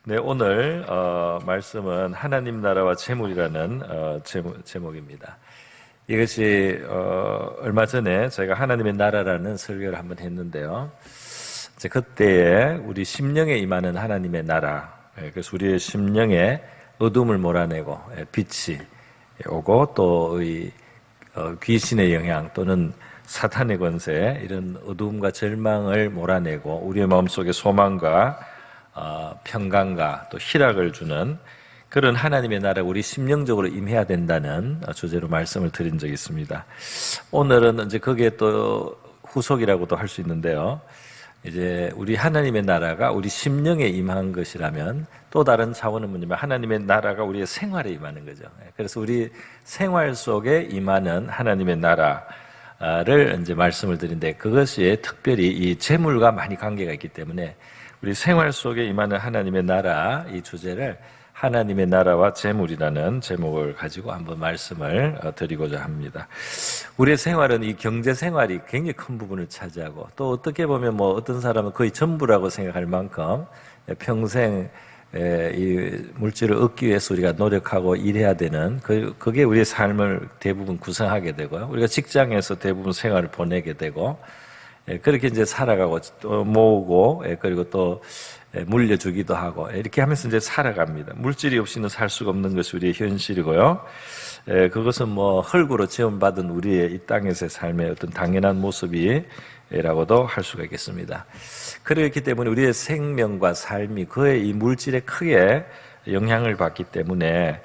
네, 오늘 말씀은 하나님 나라와 재물이라는 제목입니다. 이것이 얼마 전에 저희가 하나님의 나라라는 설교를 한번 했는데요. 이제 그때에 우리 심령에 임하는 하나님의 나라, 그래서 우리의 심령에 어둠을 몰아내고 빛이 오고 또 귀신의 영향 또는 사탄의 권세, 이런 어둠과 절망을 몰아내고 우리의 마음속에 소망과 평강과 또 희락을 주는 그런 하나님의 나라가 우리 심령적으로 임해야 된다는 주제로 말씀을 드린 적이 있습니다. 오늘은 이제 그게 또 후속이라고도 할 수 있는데요. 이제 우리 하나님의 나라가 우리 심령에 임한 것이라면 또 다른 차원은 뭐냐면 하나님의 나라가 우리의 생활에 임하는 거죠. 그래서 우리 생활 속에 임하는 하나님의 나라를 이제 말씀을 드린데, 그것이 특별히 이 재물과 많이 관계가 있기 때문에 우리 생활 속에 임하는 하나님의 나라, 이 주제를 하나님의 나라와 재물이라는 제목을 가지고 한번 말씀을 드리고자 합니다. 우리의 생활은 이 경제 생활이 굉장히 큰 부분을 차지하고, 또 어떻게 보면 어떤 사람은 거의 전부라고 생각할 만큼 평생 이 물질을 얻기 위해서 우리가 노력하고 일해야 되는 그게 우리의 삶을 대부분 구성하게 되고요. 우리가 직장에서 대부분 생활을 보내게 되고, 그렇게 이제 살아가고 또 모으고, 그리고 또 물려주기도 하고, 이렇게 하면서 이제 살아갑니다. 물질이 없이는 살 수가 없는 것이 우리의 현실이고요. 그것은 흙으로 지원받은 우리의 이 땅에서의 삶의 어떤 당연한 모습이라고도 할 수가 있겠습니다. 그렇기 때문에 우리의 생명과 삶이 그의 이 물질에 크게 영향을 받기 때문에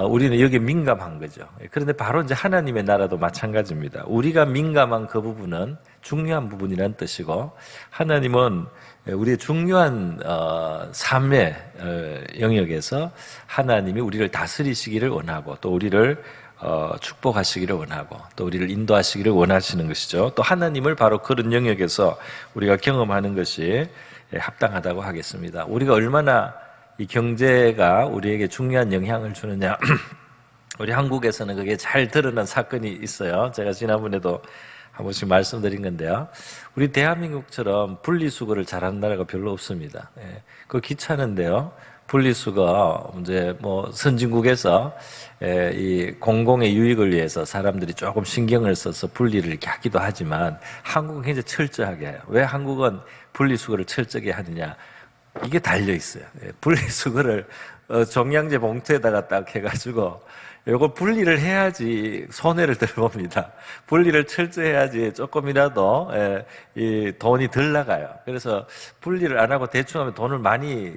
우리는 여기에 민감한 거죠. 그런데 바로 이제 하나님의 나라도 마찬가지입니다. 우리가 민감한 그 부분은 중요한 부분이라는 뜻이고, 하나님은 우리의 중요한 삶의 영역에서 하나님이 우리를 다스리시기를 원하고, 또 우리를 축복하시기를 원하고, 또 우리를 인도하시기를 원하시는 것이죠. 또 하나님을 바로 그런 영역에서 우리가 경험하는 것이 합당하다고 하겠습니다. 우리가 얼마나 이 경제가 우리에게 중요한 영향을 주느냐, 우리 한국에서는 그게 잘 드러난 사건이 있어요. 제가 지난번에도 한 번씩 말씀드린 건데요. 우리 대한민국처럼 분리수거를 잘하는 나라가 별로 없습니다. 그거 귀찮은데요. 분리수거 이제 선진국에서 이 공공의 유익을 위해서 사람들이 조금 신경을 써서 분리를 이렇게 하기도 하지만, 한국은 굉장히 철저하게 해요. 왜 한국은 분리수거를 철저하게 하느냐? 이게 달려 있어요. 분리수거를 종량제 봉투에다가 딱 해가지고 이걸 분리를 해야지 손해를 덜 봅니다. 분리를 철저히 해야지 조금이라도 이 돈이 덜 나가요. 그래서 분리를 안 하고 대충 하면 돈을 많이,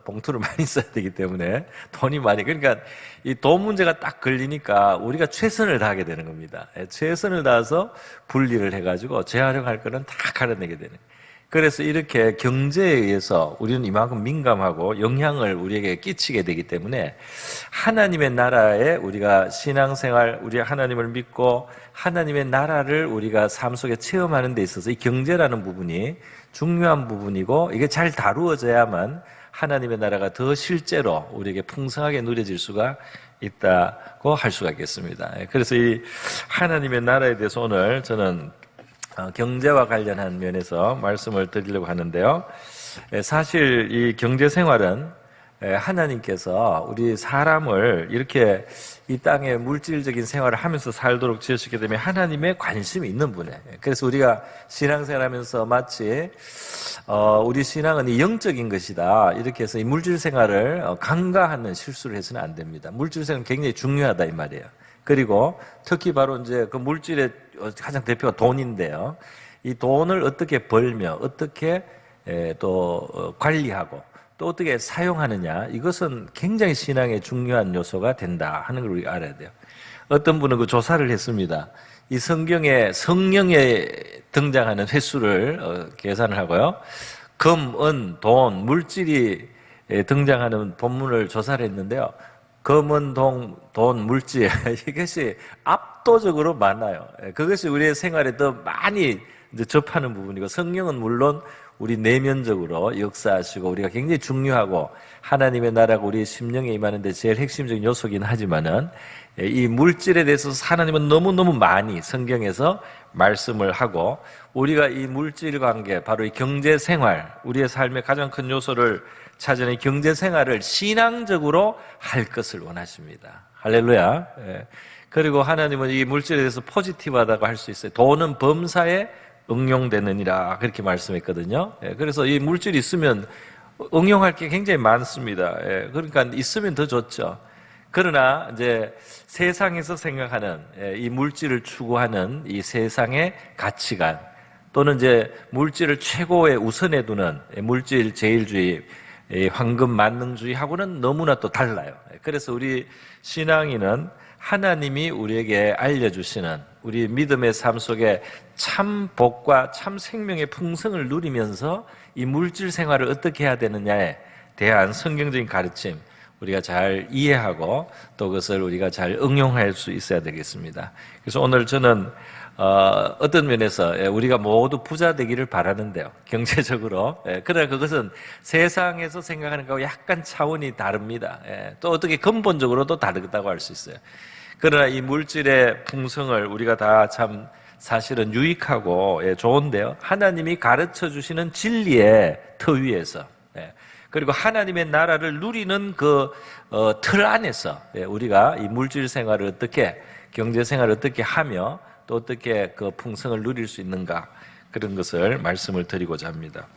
봉투를 많이 써야 되기 때문에 돈이 많이, 그러니까 이 돈 문제가 딱 걸리니까 우리가 최선을 다하게 되는 겁니다. 최선을 다해서 분리를 해가지고 재활용할 거는 다 갈아내게 되는 거예요. 그래서 이렇게 경제에 의해서 우리는 이만큼 민감하고 영향을 우리에게 끼치게 되기 때문에, 하나님의 나라에 우리가 신앙생활, 우리 하나님을 믿고 하나님의 나라를 우리가 삶 속에 체험하는 데 있어서 이 경제라는 부분이 중요한 부분이고, 이게 잘 다루어져야만 하나님의 나라가 더 실제로 우리에게 풍성하게 누려질 수가 있다고 할 수가 있겠습니다. 그래서 이 하나님의 나라에 대해서 오늘 저는 경제와 관련한 면에서 말씀을 드리려고 하는데요. 사실 이 경제 생활은 하나님께서 우리 사람을 이렇게 이 땅에 물질적인 생활을 하면서 살도록 지으시게 되면 하나님의 관심이 있는 분이에요. 그래서 우리가 신앙생활 하면서 마치 우리 신앙은 이 영적인 것이다, 이렇게 해서 이 물질 생활을 간과하는 실수를 해서는 안 됩니다. 물질 생활은 굉장히 중요하다 이 말이에요. 그리고 특히 바로 이제 그 물질의 가장 대표가 돈인데요. 이 돈을 어떻게 벌며 어떻게 또 관리하고 또 어떻게 사용하느냐, 이것은 굉장히 신앙의 중요한 요소가 된다 하는 걸 우리가 알아야 돼요. 어떤 분은 그 조사를 했습니다. 이 성경에 성령에 등장하는 횟수를 계산을 하고요. 금, 은, 돈, 물질이 등장하는 본문을 조사를 했는데요. 금은 돈, 물질, 이것이 압도적으로 많아요. 그것이 우리의 생활에 더 많이 이제 접하는 부분이고, 성령은 물론 우리 내면적으로 역사하시고 우리가 굉장히 중요하고 하나님의 나라가 우리 심령에 임하는데 제일 핵심적인 요소긴 하지만은, 이 물질에 대해서 하나님은 너무너무 많이 성경에서 말씀을 하고, 우리가 이 물질 관계, 바로 이 경제 생활, 우리의 삶의 가장 큰 요소를 찾아낸 경제 생활을 신앙적으로 할 것을 원하십니다. 할렐루야. 예. 그리고 하나님은 이 물질에 대해서 포지티브하다고 할 수 있어요. 돈은 범사에 응용되느니라 그렇게 말씀했거든요. 예. 그래서 이 물질이 있으면 응용할 게 굉장히 많습니다. 예. 그러니까 있으면 더 좋죠. 그러나 이제 세상에서 생각하는 이 물질을 추구하는 이 세상의 가치관 또는 이제 물질을 최고의 우선에 두는 물질 제일주의, 황금 만능주의하고는 너무나 또 달라요. 그래서 우리 신앙인은 하나님이 우리에게 알려주시는 우리 믿음의 삶 속에 참 복과 참 생명의 풍성을 누리면서 이 물질 생활을 어떻게 해야 되느냐에 대한 성경적인 가르침 우리가 잘 이해하고 또 그것을 우리가 잘 응용할 수 있어야 되겠습니다. 그래서 오늘 저는 어떤 면에서 우리가 모두 부자 되기를 바라는데요. 경제적으로. 그러나 그것은 세상에서 생각하는 것과 약간 차원이 다릅니다. 또 어떻게 근본적으로도 다르다고 할 수 있어요. 그러나 이 물질의 풍성을 우리가 다 참 사실은 유익하고 좋은데요. 하나님이 가르쳐 주시는 진리의 터 위에서 그리고 하나님의 나라를 누리는 그 틀 안에서 우리가 이 물질 생활을 어떻게 경제 생활을 어떻게 하며 또 어떻게 그 풍성을 누릴 수 있는가 그런 것을 말씀을 드리고자 합니다.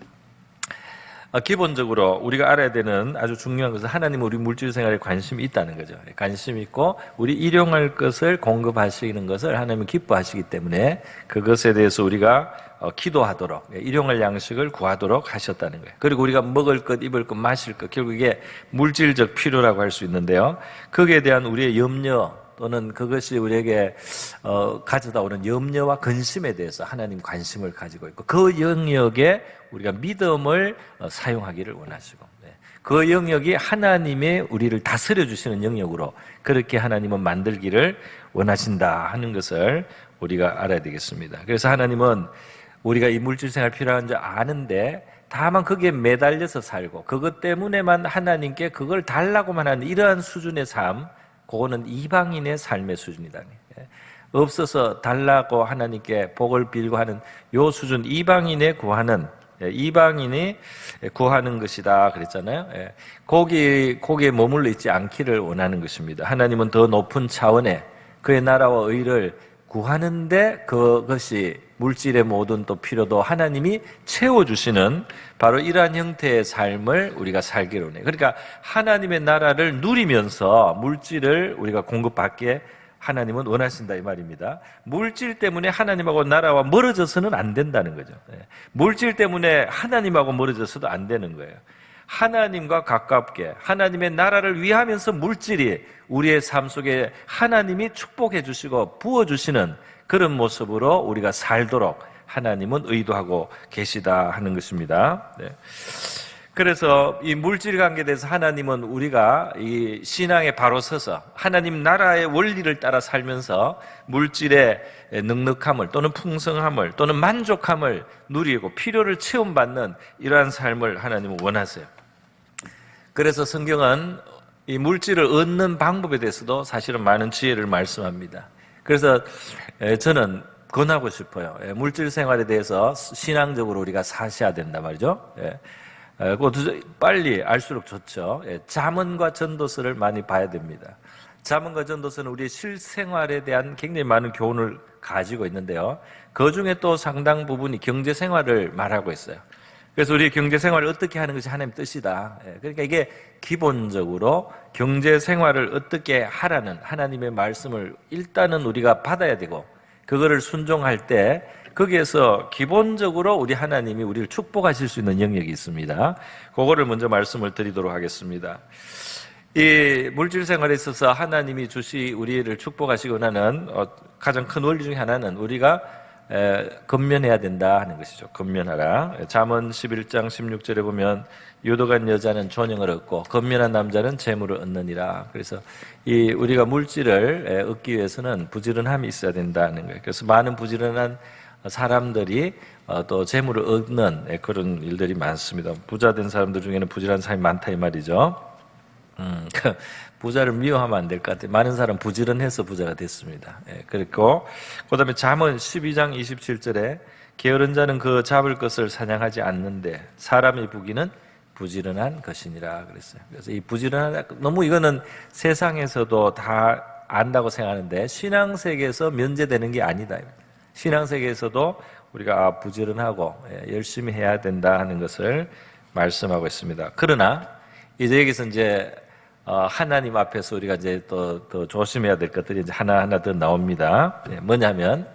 기본적으로 우리가 알아야 되는 아주 중요한 것은 하나님은 우리 물질 생활에 관심이 있다는 거죠. 관심이 있고 우리 일용할 것을 공급하시는 것을 하나님은 기뻐하시기 때문에 그것에 대해서 우리가 기도하도록 일용할 양식을 구하도록 하셨다는 거예요. 그리고 우리가 먹을 것, 입을 것, 마실 것 결국 이게 물질적 필요라고 할 수 있는데요. 거기에 대한 우리의 염려 또는 그것이 우리에게 가져다 오는 염려와 근심에 대해서 하나님 관심을 가지고 있고 그 영역에 우리가 믿음을 사용하기를 원하시고 그 영역이 하나님의 우리를 다스려 주시는 영역으로 그렇게 하나님은 만들기를 원하신다 하는 것을 우리가 알아야 되겠습니다. 그래서 하나님은 우리가 이 물질 생활 필요한 줄 아는데 다만 거기에 매달려서 살고 그것 때문에만 하나님께 그걸 달라고만 하는 이러한 수준의 삶 그거는 이방인의 삶의 수준이다. 없어서 달라고 하나님께 복을 빌고 하는 요 수준 이방인이 구하는 것이다 그랬잖아요. 거기에 머물러 있지 않기를 원하는 것입니다. 하나님은 더 높은 차원의 그의 나라와 의를 구하는데 그것이 물질의 모든 또 필요도 하나님이 채워주시는 바로 이러한 형태의 삶을 우리가 살기로 해요. 그러니까 하나님의 나라를 누리면서 물질을 우리가 공급받게 하나님은 원하신다 이 말입니다. 물질 때문에 하나님하고 나라와 멀어져서는 안 된다는 거죠. 물질 때문에 하나님하고 멀어져서도 안 되는 거예요. 하나님과 가깝게 하나님의 나라를 위하면서 물질이 우리의 삶 속에 하나님이 축복해 주시고 부어주시는 그런 모습으로 우리가 살도록 하나님은 의도하고 계시다 하는 것입니다. 그래서 이 물질 관계에 대해서 하나님은 우리가 이 신앙에 바로 서서 하나님 나라의 원리를 따라 살면서 물질의 넉넉함을 또는 풍성함을 또는 만족함을 누리고 필요를 체험받는 이러한 삶을 하나님은 원하세요. 그래서 성경은 이 물질을 얻는 방법에 대해서도 사실은 많은 지혜를 말씀합니다. 그래서 저는 권하고 싶어요. 물질 생활에 대해서 신앙적으로 우리가 사셔야 된다 말이죠. 그것도 빨리 알수록 좋죠. 잠언과 전도서를 많이 봐야 됩니다. 잠언과 전도서는 우리의 실생활에 대한 굉장히 많은 교훈을 가지고 있는데요. 그 중에 또 상당 부분이 경제 생활을 말하고 있어요. 그래서 우리 경제 생활을 어떻게 하는 것이 하나님의 뜻이다. 그러니까 이게 기본적으로 경제 생활을 어떻게 하라는 하나님의 말씀을 일단은 우리가 받아야 되고 그거를 순종할 때 거기에서 기본적으로 우리 하나님이 우리를 축복하실 수 있는 영역이 있습니다. 그거를 먼저 말씀을 드리도록 하겠습니다. 이 물질 생활에 있어서 하나님이 우리를 축복하시고 하는 가장 큰 원리 중에 하나는 우리가 건면해야 된다 하는 것이죠. 건면하라. 잠언 11장 16절에 보면 유독한 여자는 존영을 얻고 건면한 남자는 재물을 얻느니라. 그래서 우리가 물질을 얻기 위해서는 부지런함이 있어야 된다는 거예요. 그래서 많은 부지런한 사람들이 또 재물을 얻는 그런 일들이 많습니다. 부자 된 사람들 중에는 부지런한 사람이 많다 이 말이죠. 부자를 미워하면 안 될 것 같아요. 많은 사람 부지런해서 부자가 됐습니다. 그리고 그다음에 잠언 12장 27절에 게으른 자는 그 잡을 것을 사냥하지 않는데 사람의 부귀는 부지런한 것이니라 그랬어요. 그래서 이 부지런하다, 너무 이거는 세상에서도 다 안다고 생각하는데 신앙세계에서 면제되는 게 아니다. 신앙세계에서도 우리가 부지런하고 열심히 해야 된다 하는 것을 말씀하고 있습니다. 그러나 이제 여기서 이제 하나님 앞에서 우리가 이제 더 조심해야 될 것들이 이제 하나하나 더 나옵니다. 뭐냐면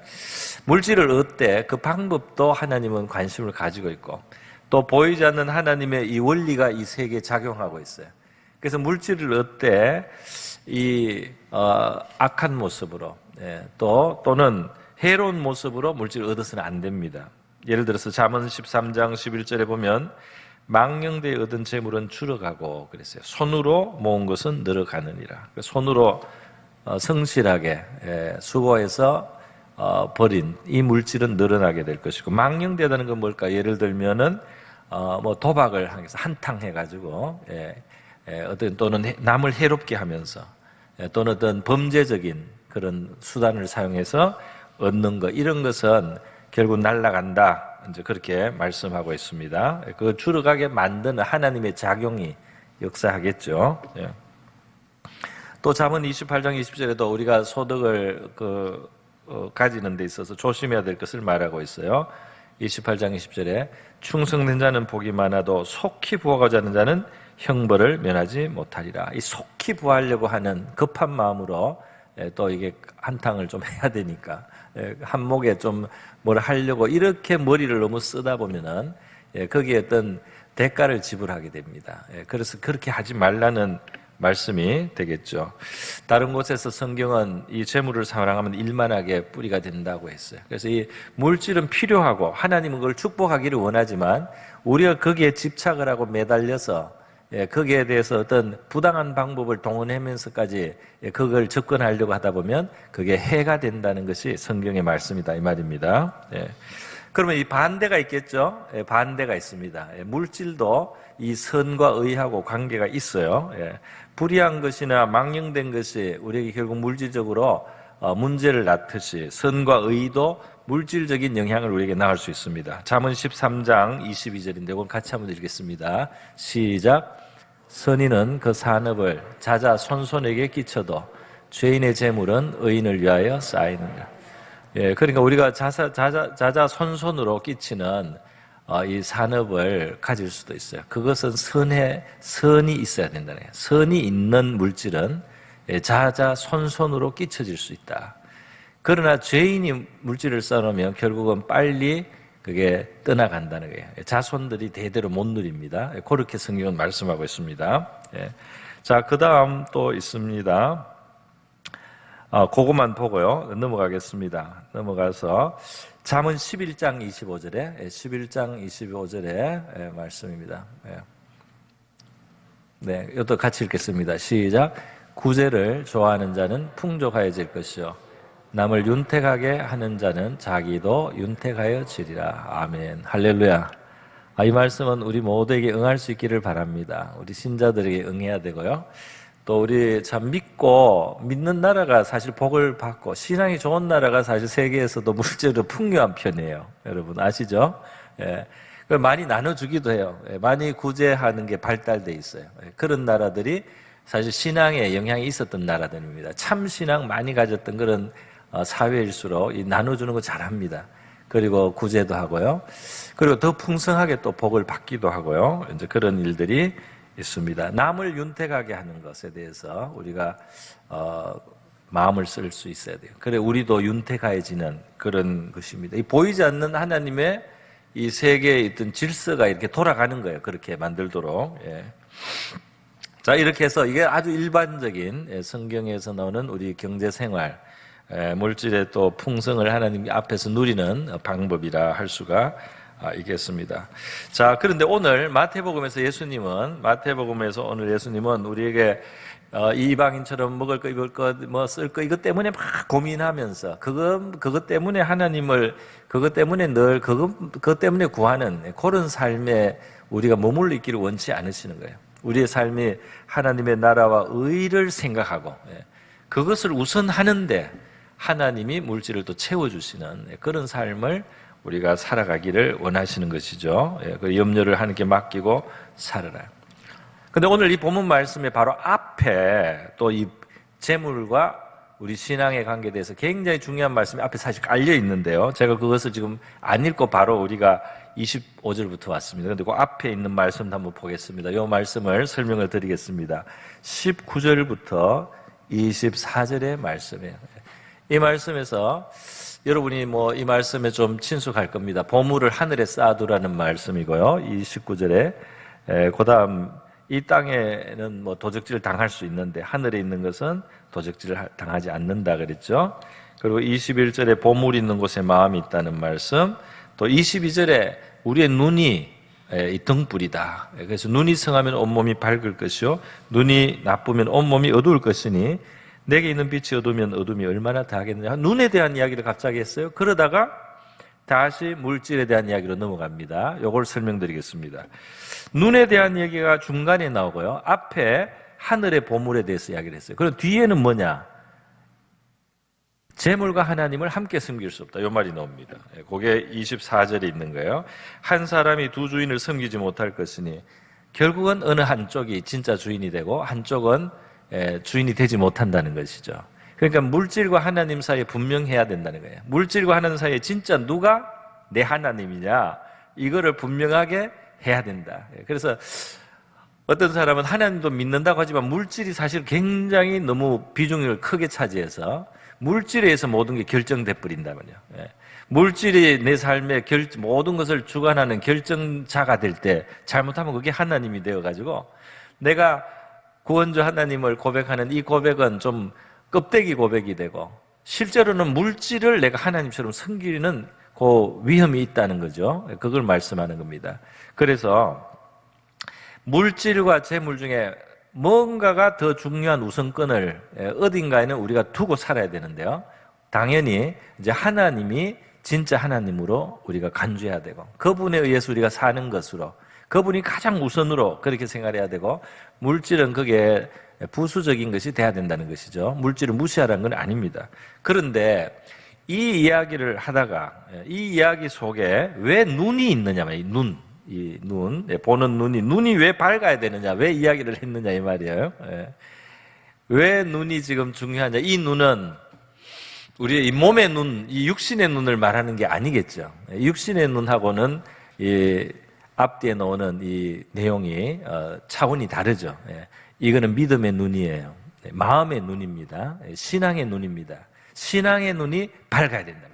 물질을 얻되 그 방법도 하나님은 관심을 가지고 있고 또 보이지 않는 하나님의 이 원리가 이 세계에 작용하고 있어요. 그래서 물질을 얻되 이 악한 모습으로 또는 해로운 모습으로 물질을 얻어서는 안 됩니다. 예를 들어서 잠언 13장 11절에 보면 망령되이 얻은 재물은 줄어가고 그랬어요. 손으로 모은 것은 늘어가느니라. 손으로 성실하게 수고해서 버린 이 물질은 늘어나게 될 것이고, 망령되다는 건 뭘까? 예를 들면은 뭐 도박을 하면서 한탕 해가지고 어떤 또는 남을 해롭게 하면서 또는 어떤 범죄적인 그런 수단을 사용해서 얻는 것, 이런 것은 결국 날아간다. 이제 그렇게 말씀하고 있습니다. 그 줄어가게 만드는 하나님의 작용이 역사하겠죠. 또 잠언 28장 20절에도 우리가 소득을 가지는 데 있어서 조심해야 될 것을 말하고 있어요. 28장 20절에 충성된 자는 복이 많아도 속히 부하고자 하는 자는 형벌을 면하지 못하리라. 이 속히 부하려고 하는 급한 마음으로 또 이게 한탕을 좀 해야 되니까 한목에 좀 뭘 하려고 이렇게 머리를 너무 쓰다 보면은 거기에 어떤 대가를 지불하게 됩니다. 그래서 그렇게 하지 말라는 말씀이 되겠죠. 다른 곳에서 성경은 이 재물을 사랑하면 일만하게 뿌리가 된다고 했어요. 그래서 이 물질은 필요하고 하나님은 그걸 축복하기를 원하지만 우리가 거기에 집착을 하고 매달려서 거기에 대해서 어떤 부당한 방법을 동원하면서까지 그걸 접근하려고 하다 보면 그게 해가 된다는 것이 성경의 말씀이다 이 말입니다. 그러면 이 반대가 있겠죠. 반대가 있습니다. 물질도 이 선과 의하고 관계가 있어요. 불의한 것이나 망령된 것이 우리에게 결국 물질적으로 문제를 낳듯이 선과 의도 물질적인 영향을 우리에게 낳을 수 있습니다. 잠언 13장 22절인데 이건 같이 한번 읽겠습니다. 시작. 선인은 그 산업을 자자손손에게 끼쳐도 죄인의 재물은 의인을 위하여 쌓이느니라. 그러니까 우리가 자자손손으로 끼치는 이 산업을 가질 수도 있어요. 그것은 선이 있어야 된다는 거예요. 선이 있는 물질은 자자손손으로 끼쳐질 수 있다. 그러나 죄인이 물질을 쌓아놓으면 결국은 빨리 그게 떠나간다는 거예요. 자손들이 대대로 못 누립니다. 그렇게 성경은 말씀하고 있습니다. 자, 그 다음 또 있습니다. 그것만 보고요. 넘어가겠습니다. 넘어가서 잠언 11장 25절에 말씀입니다. 네, 이것도 같이 읽겠습니다. 시작. 구제를 좋아하는 자는 풍족하여질 것이요 남을 윤택하게 하는 자는 자기도 윤택하여지리라. 아멘. 할렐루야. 이 말씀은 우리 모두에게 응할 수 있기를 바랍니다. 우리 신자들에게 응해야 되고요. 또 우리 참 믿는 나라가 사실 복을 받고 신앙이 좋은 나라가 사실 세계에서도 물질로 풍요한 편이에요. 여러분 아시죠? 많이 나눠주기도 해요. 많이 구제하는 게 발달돼 있어요. 그런 나라들이 사실 신앙에 영향이 있었던 나라들입니다. 참 신앙 많이 가졌던 그런 사회일수록 이 나눠주는 거 잘합니다. 그리고 구제도 하고요. 그리고 더 풍성하게 또 복을 받기도 하고요. 이제 그런 일들이 있습니다. 남을 윤택하게 하는 것에 대해서 우리가 마음을 쓸 수 있어야 돼요. 그래 우리도 윤택해지는 그런 것입니다. 이 보이지 않는 하나님의 이 세계에 있던 질서가 이렇게 돌아가는 거예요. 그렇게 만들도록. 자, 이렇게 해서 이게 아주 일반적인 성경에서 나오는 우리 경제생활, 물질의 또 풍성을 하나님 앞에서 누리는 방법이라 할 수가 있겠습니다. 자, 그런데 오늘 마태복음에서 오늘 예수님은 우리에게 이 이방인처럼 먹을 거, 입을 거, 뭐 쓸 거 이것 때문에 막 고민하면서 그것 때문에 하나님을 그것 때문에 늘 그것 때문에 구하는 그런 삶에 우리가 머물러 있기를 원치 않으시는 거예요. 우리의 삶이 하나님의 나라와 의를 생각하고 그것을 우선하는데 하나님이 물질을 또 채워주시는 그런 삶을 우리가 살아가기를 원하시는 것이죠. 그 염려를 하나님께 맡기고 살아라. 근데 오늘 이 본문 말씀의 바로 앞에 또 이 재물과 우리 신앙의 관계에 대해서 굉장히 중요한 말씀이 앞에 사실 깔려 있는데요. 제가 그것을 지금 안 읽고 바로 우리가 25절부터 왔습니다. 그런데 그 앞에 있는 말씀도 한번 보겠습니다. 이 말씀을 설명을 드리겠습니다. 19절부터 24절의 말씀이에요. 이 말씀에서 여러분이 이 말씀에 좀 친숙할 겁니다. 보물을 하늘에 쌓아두라는 말씀이고요. 이 19절에 그 다음 이 땅에는 도적질을 당할 수 있는데 하늘에 있는 것은 도적질을 당하지 않는다 그랬죠. 그리고 21절에 보물 있는 곳에 마음이 있다는 말씀, 또 22절에 우리의 눈이 이 등불이다. 그래서 눈이 성하면 온몸이 밝을 것이요 눈이 나쁘면 온몸이 어두울 것이니 내게 있는 빛이 어두우면 어둠이 얼마나 다하겠느냐. 눈에 대한 이야기를 갑자기 했어요. 그러다가 다시 물질에 대한 이야기로 넘어갑니다. 이걸 설명드리겠습니다. 눈에 대한 얘기가 중간에 나오고요. 앞에 하늘의 보물에 대해서 이야기를 했어요. 그럼 뒤에는 뭐냐? 재물과 하나님을 함께 섬길 수 없다. 이 말이 나옵니다. 그게 24절에 있는 거예요. 한 사람이 두 주인을 섬기지 못할 것이니 결국은 어느 한쪽이 진짜 주인이 되고 한쪽은 주인이 되지 못한다는 것이죠. 그러니까 물질과 하나님 사이에 분명해야 된다는 거예요. 물질과 하나님 사이에 진짜 누가 내 하나님이냐 이거를 분명하게 해야 된다. 그래서 어떤 사람은 하나님도 믿는다고 하지만 물질이 사실 굉장히 너무 비중을 크게 차지해서 물질에 의해서 모든 게 결정돼 버린다면요. 물질이 내 삶의 모든 것을 주관하는 결정자가 될 때 잘못하면 그게 하나님이 되어가지고 내가 구원주 하나님을 고백하는 이 고백은 좀 껍데기 고백이 되고 실제로는 물질을 내가 하나님처럼 섬기는 그 위험이 있다는 거죠. 그걸 말씀하는 겁니다. 그래서 물질과 재물 중에 뭔가가 더 중요한 우선권을 어딘가에는 우리가 두고 살아야 되는데요. 당연히 이제 하나님이 진짜 하나님으로 우리가 간주해야 되고 그분에 의해서 우리가 사는 것으로 그분이 가장 우선으로 그렇게 생각해야 되고 물질은 그게 부수적인 것이 돼야 된다는 것이죠. 물질을 무시하라는 건 아닙니다. 그런데 이 이야기를 하다가 이 이야기 속에 왜 눈이 있느냐면 이 눈, 보는 눈이 왜 밝아야 되느냐, 왜 이야기를 했느냐 이 말이에요. 왜 눈이 지금 중요하냐? 이 눈은 우리의 이 몸의 눈, 이 육신의 눈을 말하는 게 아니겠죠. 육신의 눈하고는 이 앞뒤에 나오는 이 내용이 차원이 다르죠. 이거는 믿음의 눈이에요. 마음의 눈입니다. 신앙의 눈입니다. 신앙의 눈이 밝아야 된다.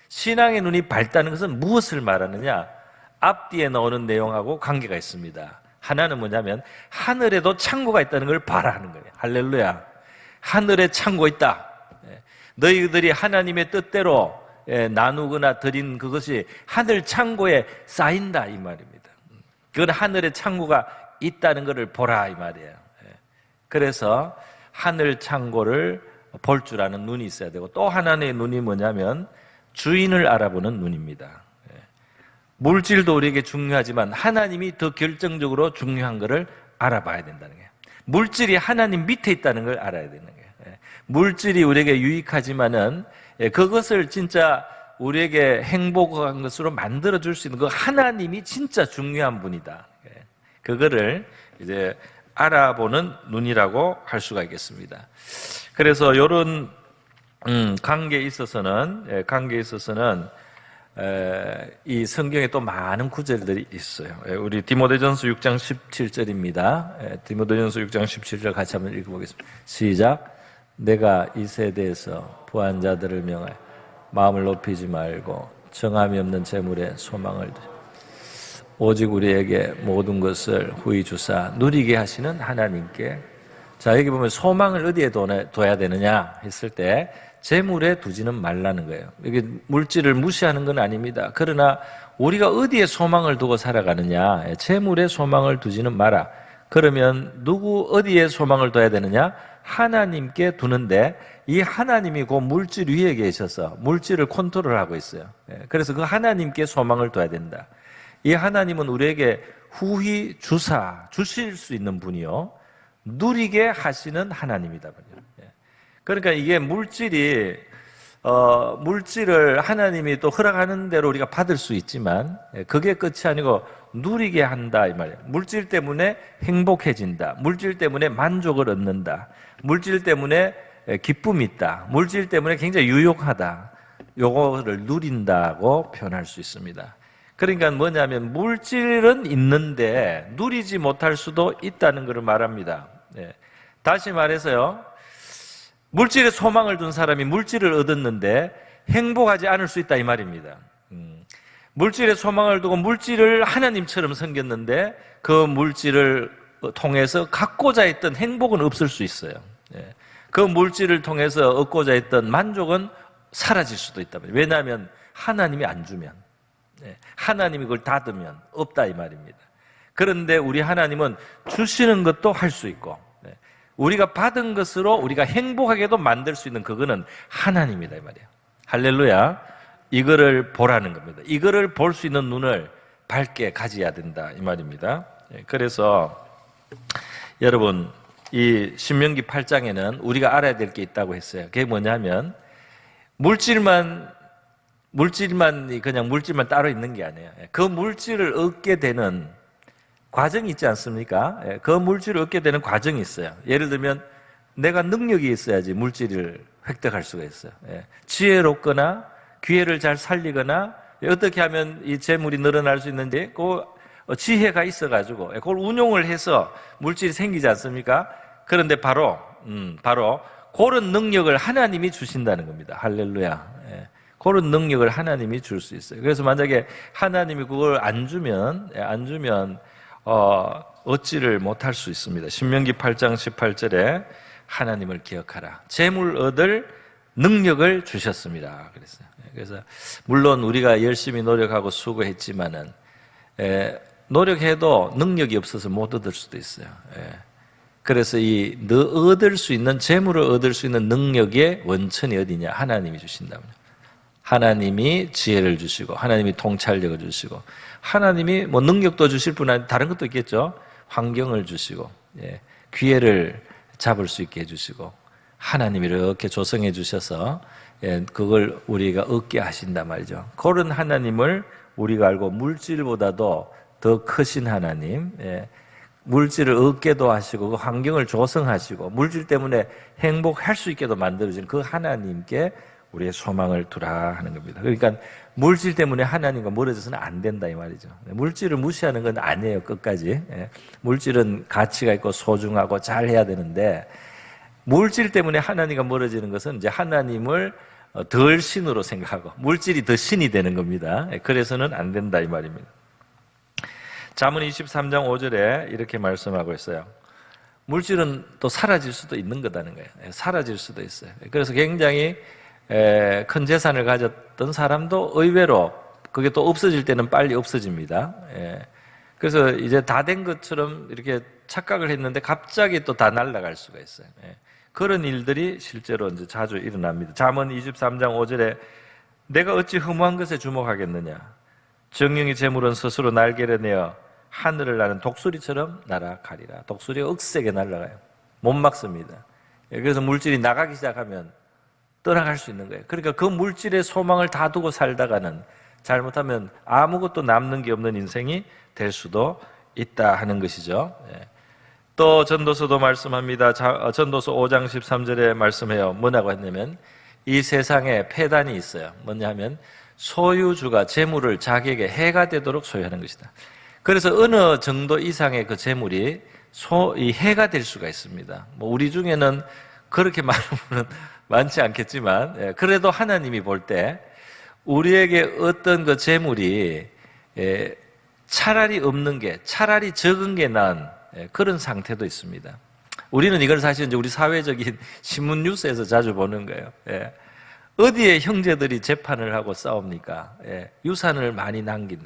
신앙의 눈이 밝다는 것은 무엇을 말하느냐? 앞뒤에 나오는 내용하고 관계가 있습니다. 하나는 뭐냐면 하늘에도 창고가 있다는 걸 바라는 거예요. 할렐루야. 하늘에 창고 있다. 너희들이 하나님의 뜻대로 나누거나 드린 그것이 하늘 창고에 쌓인다 이 말입니다. 그건 하늘의 창고가 있다는 것을 보라 이 말이에요. 그래서 하늘 창고를 볼 줄 아는 눈이 있어야 되고 또 하나의 눈이 뭐냐면 주인을 알아보는 눈입니다. 물질도 우리에게 중요하지만 하나님이 더 결정적으로 중요한 것을 알아봐야 된다는 거예요. 물질이 하나님 밑에 있다는 걸 알아야 되는 거예요. 물질이 우리에게 유익하지만은 그것을 진짜 우리에게 행복한 것으로 만들어줄 수 있는 그 하나님이 진짜 중요한 분이다. 그거를 이제 알아보는 눈이라고 할 수가 있겠습니다. 그래서 이런 관계에 있어서는 이 성경에 또 많은 구절들이 있어요. 우리 디모데전서 6장 17절입니다. 디모데전서 6장 17절 같이 한번 읽어보겠습니다. 시작. 내가 이 세대에서 부한 자들을 명하여 마음을 높이지 말고 정함이 없는 재물에 소망을 두지 오직 우리에게 모든 것을 후히 주사 누리게 하시는 하나님께. 자, 여기 보면 소망을 어디에 둬야 되느냐 했을 때 재물에 두지는 말라는 거예요. 이게 물질을 무시하는 건 아닙니다. 그러나 우리가 어디에 소망을 두고 살아가느냐, 재물에 소망을 두지는 마라. 그러면 어디에 소망을 둬야 되느냐? 하나님께 두는데 이 하나님이 그 물질 위에 계셔서 물질을 컨트롤하고 있어요. 그래서 그 하나님께 소망을 둬야 된다. 이 하나님은 우리에게 후히 주실 수 있는 분이요 누리게 하시는 하나님이다. 그러니까 이게 물질이 물질을 하나님이 또 허락하는 대로 우리가 받을 수 있지만 그게 끝이 아니고 누리게 한다 이 말이에요. 물질 때문에 행복해진다. 물질 때문에 만족을 얻는다. 물질 때문에 기쁨이 있다. 물질 때문에 굉장히 유욕하다. 요거를 누린다고 표현할 수 있습니다. 그러니까 뭐냐면 물질은 있는데 누리지 못할 수도 있다는 것을 말합니다. 다시 말해서요, 물질에 소망을 둔 사람이 물질을 얻었는데 행복하지 않을 수 있다 이 말입니다. 물질에 소망을 두고 물질을 하나님처럼 섬겼는데 그 물질을 통해서 갖고자 했던 행복은 없을 수 있어요. 그 물질을 통해서 얻고자 했던 만족은 사라질 수도 있다. 왜냐하면 하나님이 안 주면, 하나님이 그걸 닫으면 없다 이 말입니다. 그런데 우리 하나님은 주시는 것도 할 수 있고 우리가 받은 것으로 우리가 행복하게도 만들 수 있는 그거는 하나님이다 이 말이에요. 할렐루야. 이거를 보라는 겁니다. 이거를 볼 수 있는 눈을 밝게 가져야 된다 이 말입니다. 그래서 여러분, 이 신명기 8장에는 우리가 알아야 될 게 있다고 했어요. 그게 뭐냐면 물질만 그냥 물질만 따로 있는 게 아니에요. 그 물질을 얻게 되는 과정이 있지 않습니까? 그 물질을 얻게 되는 과정이 있어요. 예를 들면 내가 능력이 있어야지 물질을 획득할 수가 있어요. 지혜롭거나 기회를 잘 살리거나 어떻게 하면 이 재물이 늘어날 수 있는지 그 지혜가 있어가지고 그걸 운용을 해서 물질이 생기지 않습니까? 그런데 바로 그런 능력을 하나님이 주신다는 겁니다. 할렐루야. 그런 능력을 하나님이 줄 수 있어요. 그래서 만약에 하나님이 그걸 안 주면 얻지를 못할 수 있습니다. 신명기 8장 18절에 하나님을 기억하라. 재물 얻을 능력을 주셨습니다. 그래서 물론 우리가 열심히 노력하고 수고했지만은 노력해도 능력이 없어서 못 얻을 수도 있어요. 그래서 이 얻을 수 있는 재물을 얻을 수 있는 능력의 원천이 어디냐? 하나님이 주신다면요. 하나님이 지혜를 주시고 하나님이 통찰력을 주시고 하나님이 뭐 능력도 주실 뿐 아니라 다른 것도 있겠죠. 환경을 주시고 기회를 잡을 수 있게 해주시고 하나님이 이렇게 조성해 주셔서 그걸 우리가 얻게 하신단 말이죠. 그런 하나님을 우리가 알고 물질보다도 더 크신 하나님, 물질을 얻게도 하시고 그 환경을 조성하시고 물질 때문에 행복할 수 있게도 만들어주는 그 하나님께 우리의 소망을 두라 하는 겁니다. 그러니까 물질 때문에 하나님과 멀어져서는 안 된다 이 말이죠. 물질을 무시하는 건 아니에요. 끝까지. 물질은 가치가 있고 소중하고 잘해야 되는데 물질 때문에 하나님과 멀어지는 것은 이제 하나님을 덜 신으로 생각하고 물질이 더 신이 되는 겁니다. 그래서는 안 된다 이 말입니다. 잠언 23장 5절에 이렇게 말씀하고 있어요. 물질은 또 사라질 수도 있는 거다는 거예요. 사라질 수도 있어요. 그래서 굉장히 큰 재산을 가졌던 사람도 의외로 그게 또 없어질 때는 빨리 없어집니다. 그래서 이제 다 된 것처럼 이렇게 착각을 했는데 갑자기 또 다 날아갈 수가 있어요. 그런 일들이 실제로 이제 자주 일어납니다. 잠언 23장 5절에 내가 어찌 허무한 것에 주목하겠느냐? 정령의 재물은 스스로 날개를 내어 하늘을 나는 독수리처럼 날아가리라. 독수리가 억세게 날아가요. 못 막습니다. 그래서 물질이 나가기 시작하면 떠나갈 수 있는 거예요. 그러니까 그 물질의 소망을 다 두고 살다가는 잘못하면 아무것도 남는 게 없는 인생이 될 수도 있다 하는 것이죠. 또 전도서도 말씀합니다. 전도서 5장 13절에 말씀해요. 뭐라고 했냐면 이 세상에 폐단이 있어요. 뭐냐 하면 소유주가 재물을 자기에게 해가 되도록 소유하는 것이다. 그래서 어느 정도 이상의 그 재물이 이 해가 될 수가 있습니다. 뭐 우리 중에는 그렇게 많은 분은 많지 않겠지만 그래도 하나님이 볼 때 우리에게 어떤 그 재물이 차라리 없는 게 차라리 적은 게 나은 그런 상태도 있습니다. 우리는 이걸 사실 이제 우리 사회적인 신문 뉴스에서 자주 보는 거예요. 어디에 형제들이 재판을 하고 싸웁니까? 유산을 많이 남긴.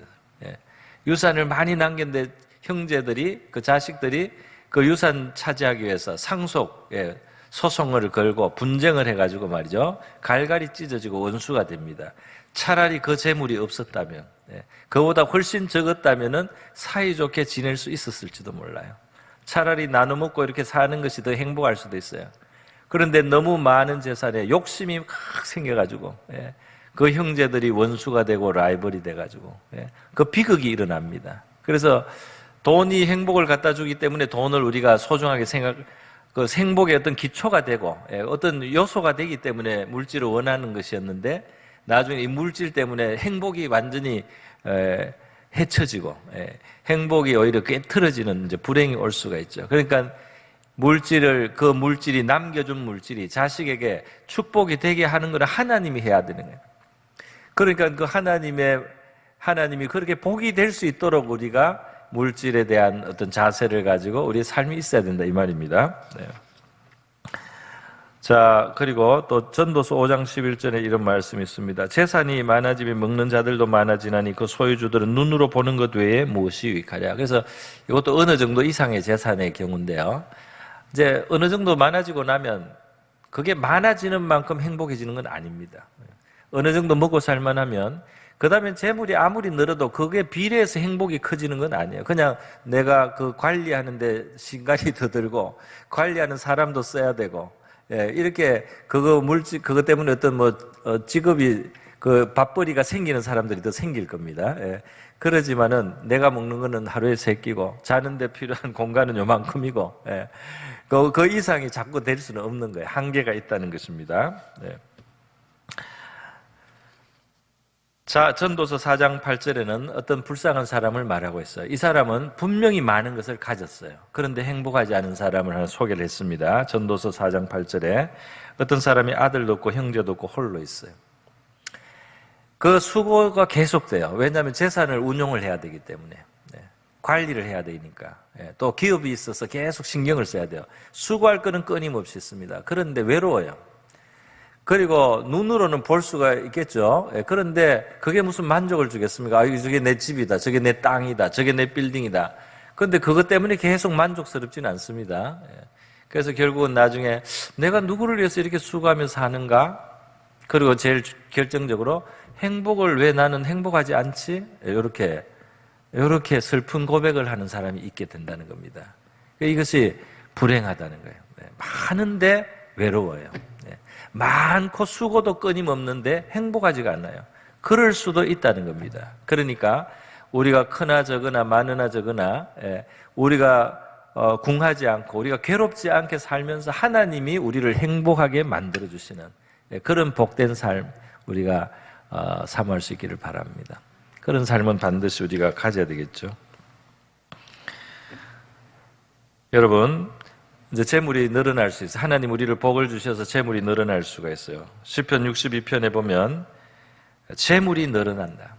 유산을 많이 남겼는데 형제들이 그 자식들이 그 유산 차지하기 위해서 상속 소송을 걸고 분쟁을 해가지고 말이죠. 갈갈이 찢어지고 원수가 됩니다. 차라리 그 재물이 없었다면, 그보다 훨씬 적었다면은 사이좋게 지낼 수 있었을지도 몰라요. 차라리 나눠 먹고 이렇게 사는 것이 더 행복할 수도 있어요. 그런데 너무 많은 재산에 욕심이 막 생겨가지고 그 형제들이 원수가 되고 라이벌이 돼가지고 그 비극이 일어납니다. 그래서 돈이 행복을 갖다 주기 때문에 돈을 우리가 소중하게 그 행복의 어떤 기초가 되고 어떤 요소가 되기 때문에 물질을 원하는 것이었는데 나중에 이 물질 때문에 행복이 완전히 헤쳐지고 행복이 오히려 꿰틀어지는 이제 불행이 올 수가 있죠. 그러니까 그 물질이 남겨준 물질이 자식에게 축복이 되게 하는 걸 하나님이 해야 되는 거예요. 그러니까 그 하나님이 그렇게 복이 될 수 있도록 우리가 물질에 대한 어떤 자세를 가지고 우리의 삶이 있어야 된다 이 말입니다. 네. 자, 그리고 또 전도서 5장 11절에 이런 말씀이 있습니다. 재산이 많아지면 먹는 자들도 많아지나니 그 소유주들은 눈으로 보는 것 외에 무엇이 유익하랴. 그래서 이것도 어느 정도 이상의 재산의 경우인데요. 이제 어느 정도 많아지고 나면 그게 많아지는 만큼 행복해지는 건 아닙니다. 어느 정도 먹고 살만하면 그 다음에 재물이 아무리 늘어도 그게 비례해서 행복이 커지는 건 아니에요. 그냥 내가 그 관리하는데 시간이 더 들고 관리하는 사람도 써야 되고 이렇게 그것 때문에 어떤 직업이 그 밥벌이가 생기는 사람들이 더 생길 겁니다. 그러지만은 내가 먹는 거는 하루에 3끼고 자는데 필요한 공간은 요만큼이고 그 이상이 자꾸 될 수는 없는 거예요. 한계가 있다는 것입니다. 자, 전도서 4장 8절에는 어떤 불쌍한 사람을 말하고 있어요. 이 사람은 분명히 많은 것을 가졌어요. 그런데 행복하지 않은 사람을 하나 소개를 했습니다. 전도서 4장 8절에 어떤 사람이 아들도 없고 형제도 없고 홀로 있어요. 그 수고가 계속돼요. 왜냐하면 재산을 운용을 해야 되기 때문에 관리를 해야 되니까 또 기업이 있어서 계속 신경을 써야 돼요. 수고할 거는 끊임없이 있습니다. 그런데 외로워요. 그리고 눈으로는 볼 수가 있겠죠. 그런데 그게 무슨 만족을 주겠습니까? 저게 내 집이다. 저게 내 땅이다. 저게 내 빌딩이다. 그런데 그것 때문에 계속 만족스럽지는 않습니다. 그래서 결국은 나중에 내가 누구를 위해서 이렇게 수고하며 사는가? 그리고 제일 결정적으로 행복을 왜 나는 행복하지 않지? 이렇게 슬픈 고백을 하는 사람이 있게 된다는 겁니다. 이것이 불행하다는 거예요. 많은데 외로워요. 많고 수고도 끊임없는데 행복하지가 않아요. 그럴 수도 있다는 겁니다. 그러니까 우리가 크나 적으나 많으나 적으나 우리가 궁하지 않고 우리가 괴롭지 않게 살면서 하나님이 우리를 행복하게 만들어주시는 그런 복된 삶 우리가 사모할 수 있기를 바랍니다. 그런 삶은 반드시 우리가 가져야 되겠죠. 여러분, 이제 재물이 늘어날 수 있어요. 하나님 우리를 복을 주셔서 재물이 늘어날 수가 있어요. 시편 62편에 보면 재물이 늘어난다.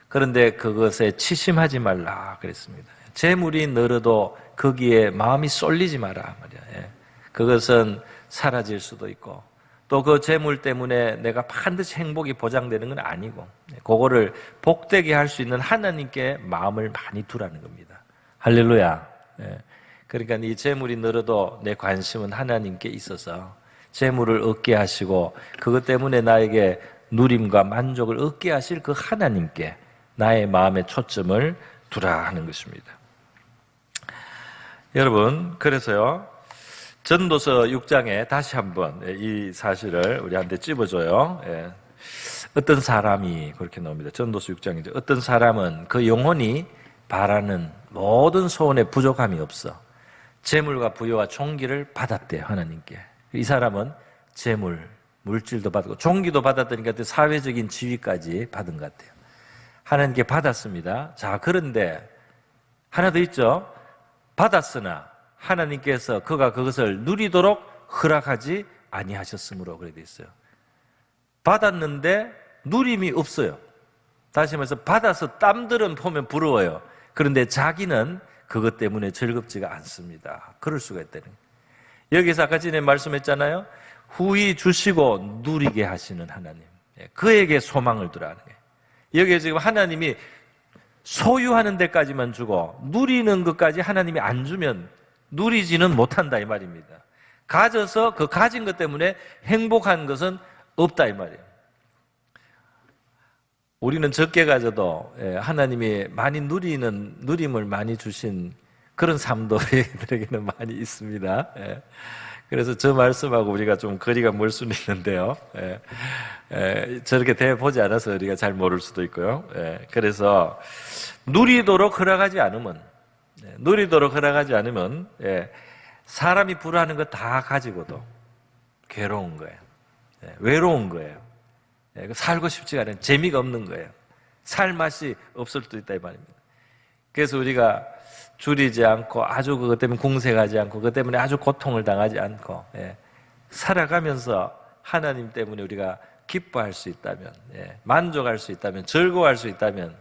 그런데 그것에 치심하지 말라 그랬습니다. 재물이 늘어도 거기에 마음이 쏠리지 마라 말이야. 그것은 사라질 수도 있고 또 그 재물 때문에 내가 반드시 행복이 보장되는 건 아니고 그거를 복되게 할 수 있는 하나님께 마음을 많이 두라는 겁니다. 할렐루야. 그러니까 이 재물이 늘어도 내 관심은 하나님께 있어서 재물을 얻게 하시고 그것 때문에 나에게 누림과 만족을 얻게 하실 그 하나님께 나의 마음의 초점을 두라 하는 것입니다. 여러분, 그래서요 전도서 6장에 다시 한번 이 사실을 우리한테 찝어줘요. 어떤 사람이 그렇게 나옵니다. 전도서 6장이죠. 어떤 사람은 그 영혼이 바라는 모든 소원에 부족함이 없어 재물과 부여와 종기를 받았대요. 하나님께. 이 사람은 재물, 물질도 받고 종기도 받았다니까 사회적인 지위까지 받은 것 같아요. 하나님께 받았습니다. 자, 그런데 하나 더 있죠. 받았으나 하나님께서 그가 그것을 누리도록 허락하지 아니하셨으므로 그래 돼 있어요. 받았는데 누림이 없어요. 다시 말해서 받아서 땀들은 보면 부러워요. 그런데 자기는 그것 때문에 즐겁지가 않습니다. 그럴 수가 있다는 거예요. 여기서 아까 전에 말씀했잖아요. 후히 주시고 누리게 하시는 하나님. 그에게 소망을 두라는 거예요. 여기에 지금 하나님이 소유하는 데까지만 주고 누리는 것까지 하나님이 안 주면 누리지는 못한다 이 말입니다. 가져서 그 가진 것 때문에 행복한 것은 없다 이 말이에요. 우리는 적게 가져도 하나님이 많이 누림을 많이 주신 그런 삶도 우리들에게는 많이 있습니다. 그래서 저 말씀하고 우리가 좀 거리가 멀 수는 있는데요. 저렇게 대해보지 않아서 우리가 잘 모를 수도 있고요. 그래서 누리도록 허락하지 않으면, 사람이 불하는 거 다 가지고도 괴로운 거예요. 외로운 거예요. 살고 싶지가 않은, 재미가 없는 거예요. 살 맛이 없을 수도 있다 이 말입니다. 그래서 우리가 줄이지 않고 아주 그것 때문에 공색하지 않고 그것 때문에 아주 고통을 당하지 않고 살아가면서 하나님 때문에 우리가 기뻐할 수 있다면, 만족할 수 있다면, 즐거워할 수 있다면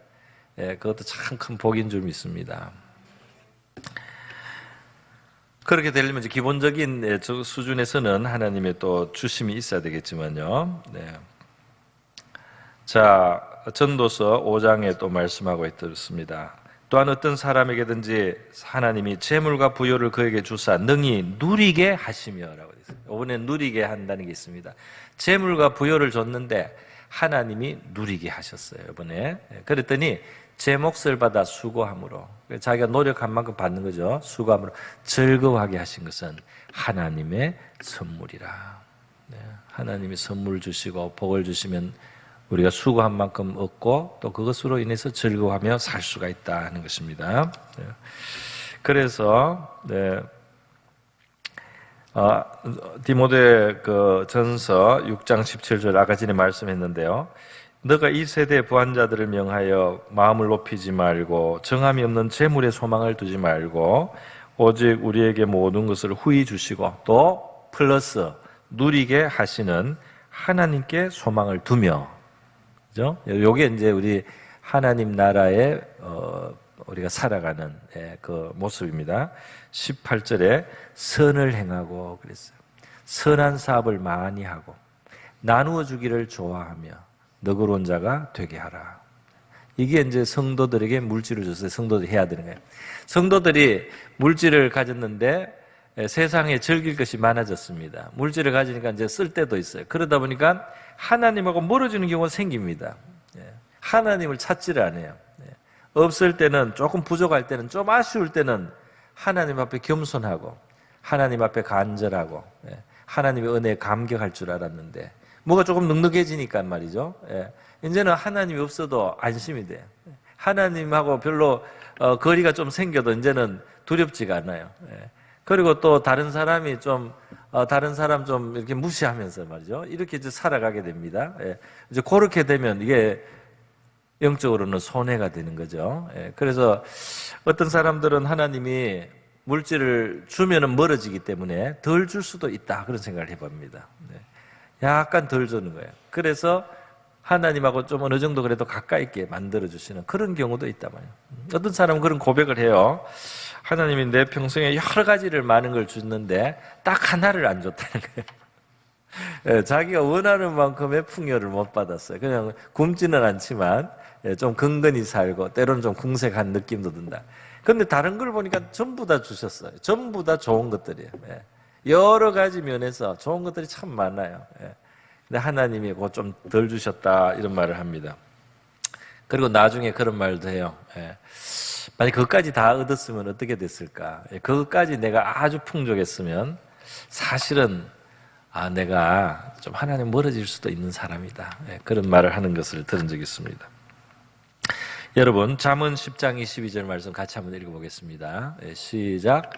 그것도 참 큰 복인 줄 믿습니다. 그렇게 되려면 이제 기본적인 수준에서는 하나님의 또 주심이 있어야 되겠지만요. 자, 전도서 5장에 또 말씀하고 있습니다. 또한 어떤 사람에게든지 하나님이 재물과 부요를 그에게 주사 능히 누리게 하시며라고 되어 있습니다. 이번에 누리게 한다는 게 있습니다. 재물과 부요를 줬는데 하나님이 누리게 하셨어요. 이번에 그랬더니 제 몫을 받아 수고함으로, 자기가 노력한 만큼 받는 거죠. 수고함으로 즐거워하게 하신 것은 하나님의 선물이라. 하나님이 선물 주시고 복을 주시면 우리가 수고한 만큼 얻고 또 그것으로 인해서 즐거워하며 살 수가 있다 하는 것입니다. 그래서 디모데 그 전서 6장 17절 아까 전에 말씀했는데요. 너가 이 세대의 부한자들을 명하여 마음을 높이지 말고 정함이 없는 재물에 소망을 두지 말고 오직 우리에게 모든 것을 후히 주시고 또 플러스 누리게 하시는 하나님께 소망을 두며, 그죠? 요게 이제 우리 하나님 나라에 우리가 살아가는 그 모습입니다. 18절에 선을 행하고 그랬어요. 선한 사업을 많이 하고 나누어 주기를 좋아하며 너그러운 자가 되게 하라. 이게 이제 성도들에게 물질을 줬어요. 성도들이 해야 되는 거예요. 성도들이 물질을 가졌는데 세상에 즐길 것이 많아졌습니다. 물질을 가지니까 이제 쓸 때도 있어요. 그러다 보니까 하나님하고 멀어지는 경우가 생깁니다. 하나님을 찾지를 않아요. 없을 때는, 조금 부족할 때는, 좀 아쉬울 때는 하나님 앞에 겸손하고 하나님 앞에 간절하고 하나님의 은혜에 감격할 줄 알았는데 뭐가 조금 눅눅해지니까 말이죠. 이제는 하나님이 없어도 안심이 돼요. 하나님하고 별로 거리가 좀 생겨도 이제는 두렵지가 않아요. 그리고 또 다른 사람 좀 이렇게 무시하면서 말이죠. 이렇게 이제 살아가게 됩니다. 이제 그렇게 되면 이게 영적으로는 손해가 되는 거죠. 그래서 어떤 사람들은 하나님이 물질을 주면은 멀어지기 때문에 덜 줄 수도 있다 그런 생각을 해봅니다. 약간 덜 주는 거예요. 그래서 하나님하고 좀 어느 정도 그래도 가까이 있게 만들어주시는 그런 경우도 있단 말이에요. 어떤 사람은 그런 고백을 해요. 하나님이 내 평생에 여러 가지를 많은 걸 줬는데 딱 하나를 안 줬다는 거예요. 자기가 원하는 만큼의 풍요를 못 받았어요. 그냥 굶지는 않지만 좀 근근히 살고 때로는 좀 궁색한 느낌도 든다. 그런데 다른 걸 보니까 전부 다 주셨어요. 전부 다 좋은 것들이에요. 여러 가지 면에서 좋은 것들이 참 많아요. 근데 하나님이 그거 좀 덜 주셨다 이런 말을 합니다. 그리고 나중에 그런 말도 해요. 만약 그것까지 다 얻었으면 어떻게 됐을까? 그것까지 내가 아주 풍족했으면 사실은 내가 좀 하나님 멀어질 수도 있는 사람이다. 그런 말을 하는 것을 들은 적이 있습니다. 여러분 잠언 10장 22절 말씀 같이 한번 읽어보겠습니다. 시작.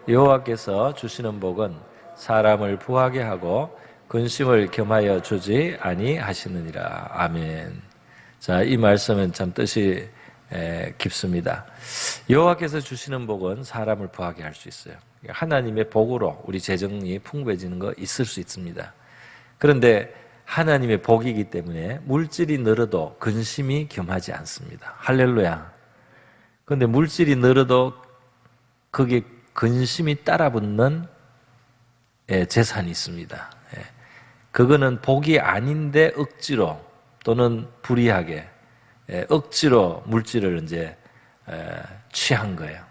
여호와께서 주시는 복은 사람을 부하게 하고 근심을 겸하여 주지 아니하시느니라. 아멘. 자, 이 말씀은 참 뜻이 깊습니다. 여호와께서 주시는 복은 사람을 부하게 할 수 있어요. 하나님의 복으로 우리 재정이 풍부해지는 거 있을 수 있습니다. 그런데 하나님의 복이기 때문에 물질이 늘어도 근심이 겸하지 않습니다. 할렐루야. 그런데 물질이 늘어도 그게 근심이 따라붙는 재산이 있습니다. 그거는 복이 아닌데 억지로 또는 불의하게 억지로 물질을 이제 취한 거예요.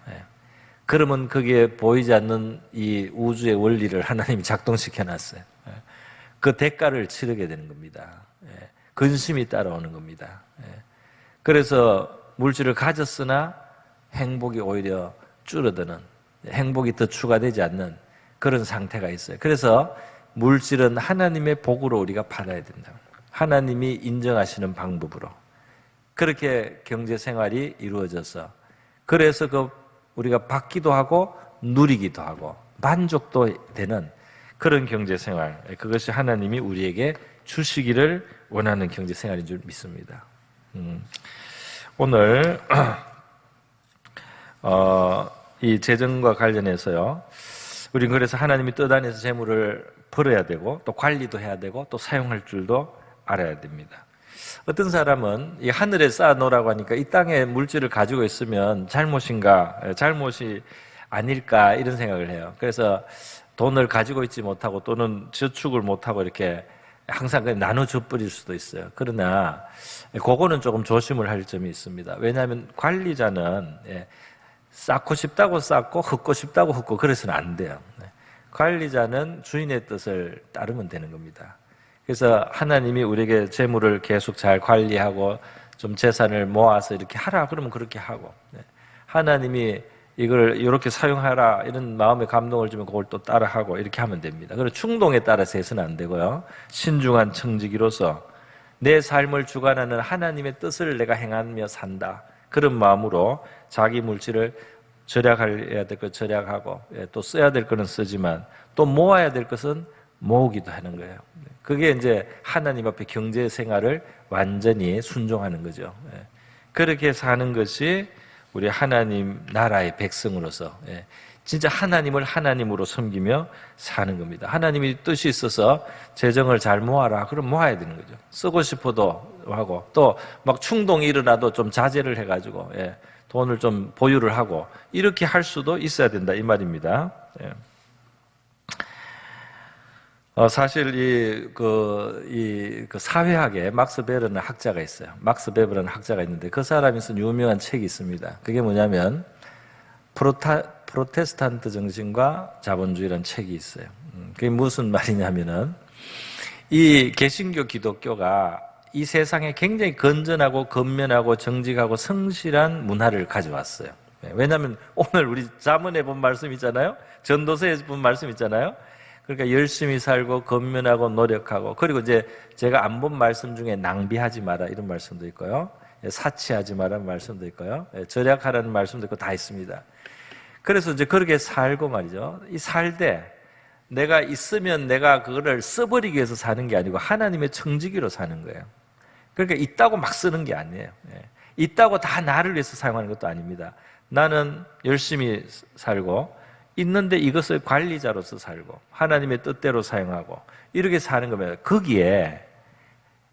그러면 그게 보이지 않는 이 우주의 원리를 하나님이 작동시켜 놨어요. 그 대가를 치르게 되는 겁니다. 근심이 따라오는 겁니다. 그래서 물질을 가졌으나 행복이 오히려 줄어드는, 행복이 더 추가되지 않는 그런 상태가 있어요. 그래서 물질은 하나님의 복으로 우리가 받아야 된다. 하나님이 인정하시는 방법으로. 그렇게 경제 생활이 이루어져서 그래서 우리가 받기도 하고 누리기도 하고 만족도 되는 그런 경제 생활, 그것이 하나님이 우리에게 주시기를 원하는 경제 생활인 줄 믿습니다. 오늘 이 재정과 관련해서요, 우리는 그래서 하나님이 뜻 안에서 재물을 벌어야 되고 또 관리도 해야 되고 또 사용할 줄도 알아야 됩니다. 어떤 사람은 이 하늘에 쌓아놓으라고 하니까 이 땅에 물질을 가지고 있으면 잘못인가, 잘못이 아닐까 이런 생각을 해요. 그래서 돈을 가지고 있지 못하고 또는 저축을 못하고 이렇게 항상 그냥 나눠줘 버릴 수도 있어요. 그러나 그거는 조금 조심을 할 점이 있습니다. 왜냐하면 관리자는 쌓고 싶다고 쌓고 흙고 싶다고 흙고 그래서는 안 돼요. 관리자는 주인의 뜻을 따르면 되는 겁니다. 그래서 하나님이 우리에게 재물을 계속 잘 관리하고 좀 재산을 모아서 이렇게 하라 그러면 그렇게 하고, 하나님이 이걸 이렇게 사용하라 이런 마음의 감동을 주면 그걸 또 따라하고 이렇게 하면 됩니다. 그리고 충동에 따라서 해서는 안 되고요. 신중한 청지기로서 내 삶을 주관하는 하나님의 뜻을 내가 행하며 산다. 그런 마음으로 자기 물질을 절약해야 될 것 절약하고 또 써야 될 것은 쓰지만 또 모아야 될 것은 모으기도 하는 거예요. 그게 이제 하나님 앞에 경제 생활을 완전히 순종하는 거죠. 그렇게 사는 것이 우리 하나님 나라의 백성으로서 진짜 하나님을 하나님으로 섬기며 사는 겁니다. 하나님이 뜻이 있어서 재정을 잘 모아라. 그럼 모아야 되는 거죠. 쓰고 싶어도 하고 또 막 충동이 일어나도 좀 자제를 해가지고 돈을 좀 보유를 하고 이렇게 할 수도 있어야 된다 이 말입니다. 사실 그 사회학에 막스 베버라는 학자가 있어요. 막스 베버라는 학자가 있는데 그 사람이 쓴 유명한 책이 있습니다. 그게 뭐냐면 프로테스탄트 정신과 자본주의라는 책이 있어요. 그게 무슨 말이냐면은 이 개신교 기독교가 이 세상에 굉장히 건전하고 건면하고 정직하고 성실한 문화를 가져왔어요. 왜냐하면 오늘 우리 잠언에 본 말씀 있잖아요. 전도서에 본 말씀 있잖아요. 그러니까 열심히 살고 건면하고 노력하고 그리고 이제 제가 안 본 말씀 중에 낭비하지 마라 이런 말씀도 있고요. 사치하지 마라는 말씀도 있고요. 절약하라는 말씀도 있고 다 있습니다. 그래서 이제 그렇게 살고 말이죠. 이 살되 내가 있으면 내가 그거를 써버리기 위해서 사는 게 아니고 하나님의 청지기로 사는 거예요. 그러니까 있다고 막 쓰는 게 아니에요. 있다고 다 나를 위해서 사용하는 것도 아닙니다. 나는 열심히 살고 있는데 이것을 관리자로서 살고 하나님의 뜻대로 사용하고 이렇게 사는 거면 거기에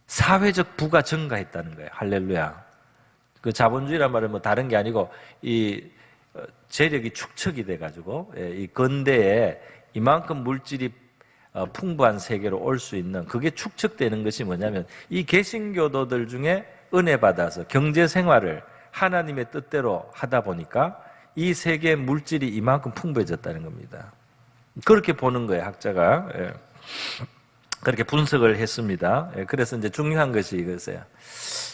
사회적 부가 증가했다는 거예요. 할렐루야. 그 자본주의란 말은 뭐 다른 게 아니고 이 재력이 축적이 돼가지고 이 근대에 이만큼 물질이 풍부한 세계로 올 수 있는 그게 축적되는 것이 뭐냐면 이 개신교도들 중에 은혜 받아서 경제 생활을 하나님의 뜻대로 하다 보니까 이 세계의 물질이 이만큼 풍부해졌다는 겁니다. 그렇게 보는 거예요, 학자가. 그렇게 분석을 했습니다. 그래서 이제 중요한 것이 이거예요.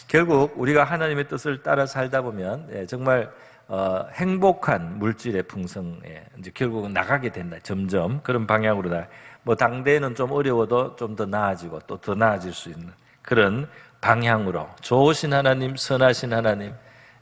결국 우리가 하나님의 뜻을 따라 살다 보면 정말 행복한 물질의 풍성에 이제 결국은 나가게 된다. 점점 그런 방향으로 뭐 당대에는 좀 어려워도 좀 더 나아지고 또 더 나아질 수 있는 그런 방향으로 좋으신 하나님, 선하신 하나님,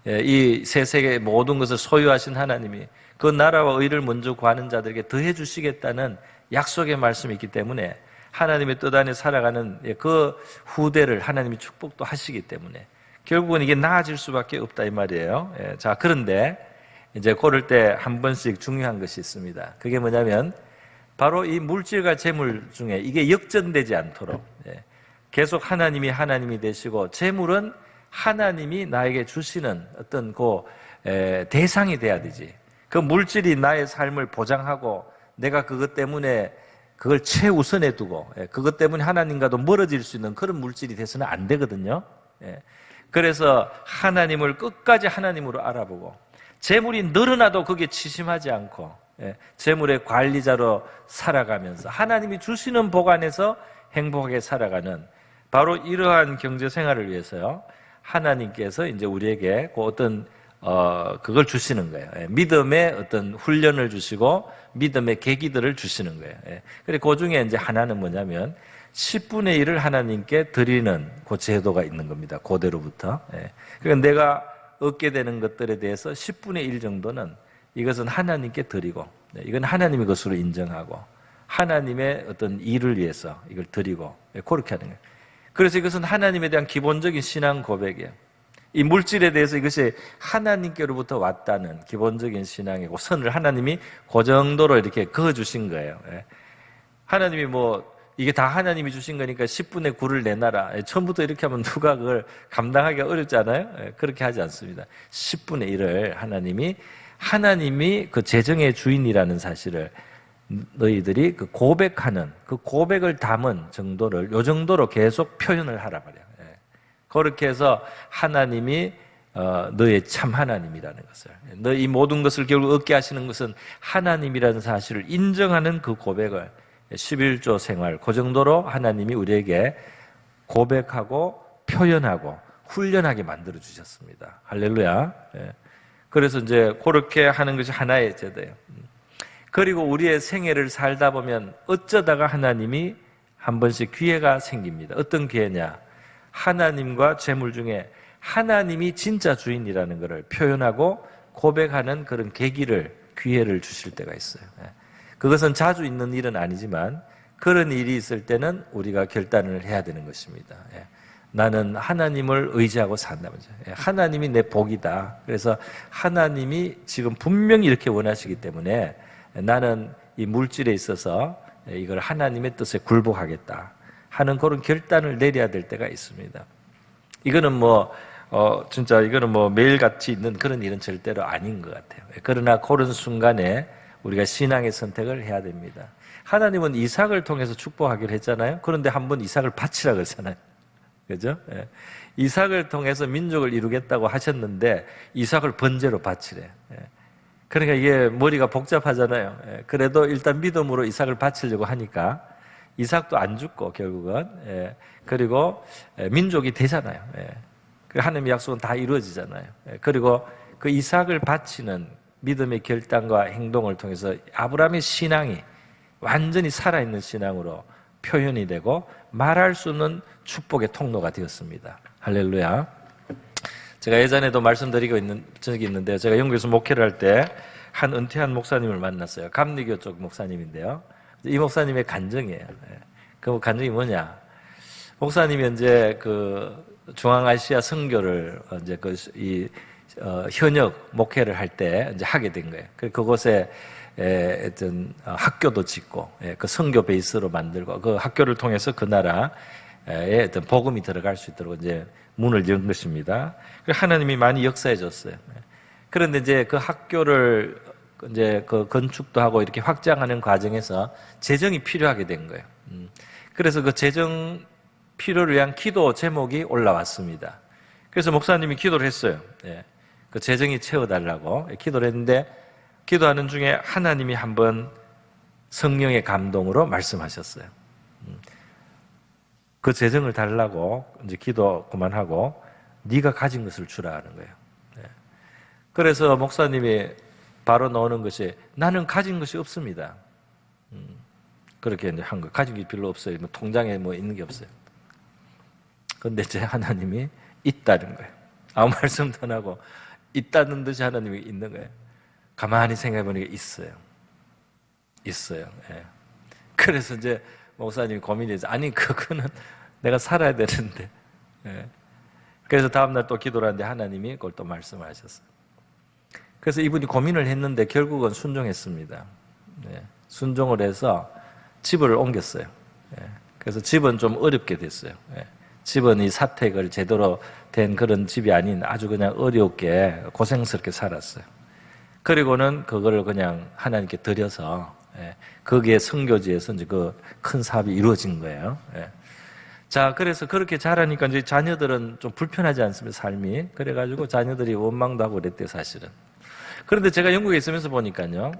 이 새 세계의 모든 것을 소유하신 하나님이 그 나라와 의를 먼저 구하는 자들에게 더해 주시겠다는 약속의 말씀이 있기 때문에 하나님의 뜻 안에 살아가는 그 후대를 하나님이 축복도 하시기 때문에 결국은 이게 나아질 수밖에 없다 이 말이에요. 자, 그런데 이제 그럴 때 한 번씩 중요한 것이 있습니다. 그게 뭐냐면 바로 이 물질과 재물 중에 이게 역전되지 않도록 계속 하나님이 되시고 재물은 하나님이 나에게 주시는 어떤 그 대상이 돼야 되지. 그 물질이 나의 삶을 보장하고 내가 그것 때문에 그걸 최우선에 두고 그것 때문에 하나님과도 멀어질 수 있는 그런 물질이 돼서는 안 되거든요. 그래서 하나님을 끝까지 하나님으로 알아보고 재물이 늘어나도 거기에 치심하지 않고 재물의 관리자로 살아가면서 하나님이 주시는 복 안에서 행복하게 살아가는 바로 이러한 경제 생활을 위해서요. 하나님께서 이제 우리에게 그 어떤 그걸 주시는 거예요. 예, 믿음의 어떤 훈련을 주시고 믿음의 계기들을 주시는 거예요. 예. 그리고 그 중에 이제 하나는 뭐냐면 10분의 1을 하나님께 드리는 그 제도가 있는 겁니다. 그대로부터. 예. 그러니까 내가 얻게 되는 것들에 대해서 10분의 1 정도는 이것은 하나님께 드리고, 이건 하나님의 것으로 인정하고 하나님의 어떤 일을 위해서 이걸 드리고, 그렇게 하는 거예요. 그래서 이것은 하나님에 대한 기본적인 신앙 고백이에요. 이 물질에 대해서 이것이 하나님께로부터 왔다는 기본적인 신앙이고, 선을 하나님이 그 정도로 이렇게 그어주신 거예요. 하나님이 이게 다 하나님이 주신 거니까 10분의 9를 내놔라. 처음부터 이렇게 하면 누가 그걸 감당하기가 어렵잖아요. 그렇게 하지 않습니다. 10분의 1을 하나님이 그 재정의 주인이라는 사실을 너희들이 그 고백하는, 그 고백을 담은 정도를 요 정도로 계속 표현을 하라 말이에요. 그렇게 해서 하나님이 너의 참 하나님이라는 것을, 너희 모든 것을 결국 얻게 하시는 것은 하나님이라는 사실을 인정하는 그 고백을 11조 생활, 그 정도로 하나님이 우리에게 고백하고 표현하고 훈련하게 만들어 주셨습니다. 할렐루야. 그래서 이제 그렇게 하는 것이 하나의 제도예요. 그리고 우리의 생애를 살다 보면 어쩌다가 하나님이 한 번씩 기회가 생깁니다. 어떤 기회냐? 하나님과 재물 중에 하나님이 진짜 주인이라는 것을 표현하고 고백하는 그런 기회를 주실 때가 있어요. 그것은 자주 있는 일은 아니지만 그런 일이 있을 때는 우리가 결단을 해야 되는 것입니다. 나는 하나님을 의지하고 산다면서요. 하나님이 내 복이다. 그래서 하나님이 지금 분명히 이렇게 원하시기 때문에 나는 이 물질에 있어서 이걸 하나님의 뜻에 굴복하겠다 하는 그런 결단을 내려야 될 때가 있습니다. 이거는 진짜 이거는 매일같이 있는 그런 일은 절대로 아닌 것 같아요. 그러나 그런 순간에 우리가 신앙의 선택을 해야 됩니다. 하나님은 이삭을 통해서 축복하기로 했잖아요. 그런데 한번 이삭을 바치라 그랬잖아요. 그죠? 이삭을 통해서 민족을 이루겠다고 하셨는데 이삭을 번제로 바치래. 그러니까 이게 머리가 복잡하잖아요. 그래도 일단 믿음으로 이삭을 바치려고 하니까 이삭도 안 죽고 결국은, 그리고 민족이 되잖아요. 하나님의 약속은 다 이루어지잖아요. 그리고 그 이삭을 바치는 믿음의 결단과 행동을 통해서 아브라함의 신앙이 완전히 살아있는 신앙으로 표현이 되고 말할 수 없는 축복의 통로가 되었습니다. 할렐루야. 제가 예전에도 말씀드리고 있는 적이 있는데요. 제가 영국에서 목회를 할 때 한 은퇴한 목사님을 만났어요. 감리교 쪽 목사님인데요. 이 목사님의 간증이에요. 그 간증이 뭐냐? 목사님이 이제 그 중앙아시아 선교를 이제 현역 목회를 할 때 이제 하게 된 거예요. 그곳에 어떤 학교도 짓고 그 선교 베이스로 만들고 그 학교를 통해서 그 나라에 어떤 복음이 들어갈 수 있도록 이제 문을 연 것입니다. 하나님이 많이 역사해 줬어요. 그런데 이제 그 학교를 이제 그 건축도 하고 이렇게 확장하는 과정에서 재정이 필요하게 된 거예요. 그래서 그 재정 필요를 위한 기도 제목이 올라왔습니다. 그래서 목사님이 기도를 했어요. 그 재정이 채워달라고 기도를 했는데 기도하는 중에 하나님이 한번 성령의 감동으로 말씀하셨어요. 그 재정을 달라고 이제 기도 그만하고 네가 가진 것을 주라 하는 거예요. 그래서 목사님이 바로 나오는 것이 나는 가진 것이 없습니다. 그렇게 이제 한 거. 가진 게 별로 없어요. 통장에 있는 게 없어요. 그런데 제 하나님이 있다는 거예요. 아무 말씀도 안 하고 있다는 듯이 하나님이 있는 거예요. 가만히 생각해 보니까 있어요. 그래서 이제 목사님이 고민해서 아니 그거는 내가 살아야 되는데. 그래서 다음날 또 기도를 하는데 하나님이 그걸 또 말씀하셨어요. 그래서 이분이 고민을 했는데 결국은 순종했습니다. 순종을 해서 집을 옮겼어요. 그래서 집은 좀 어렵게 됐어요. 집은 이 사택을 제대로 된 그런 집이 아닌 아주 그냥 어렵게 고생스럽게 살았어요. 그리고는 그거를 그냥 하나님께 드려서 거기에 선교지에서 이제 그 큰 사업이 이루어진 거예요. 자, 그래서 그렇게 자라니까 이제 자녀들은 좀 불편하지 않습니까? 삶이. 그래가지고 자녀들이 원망도 하고 그랬대요, 사실은. 그런데 제가 영국에 있으면서 보니까요,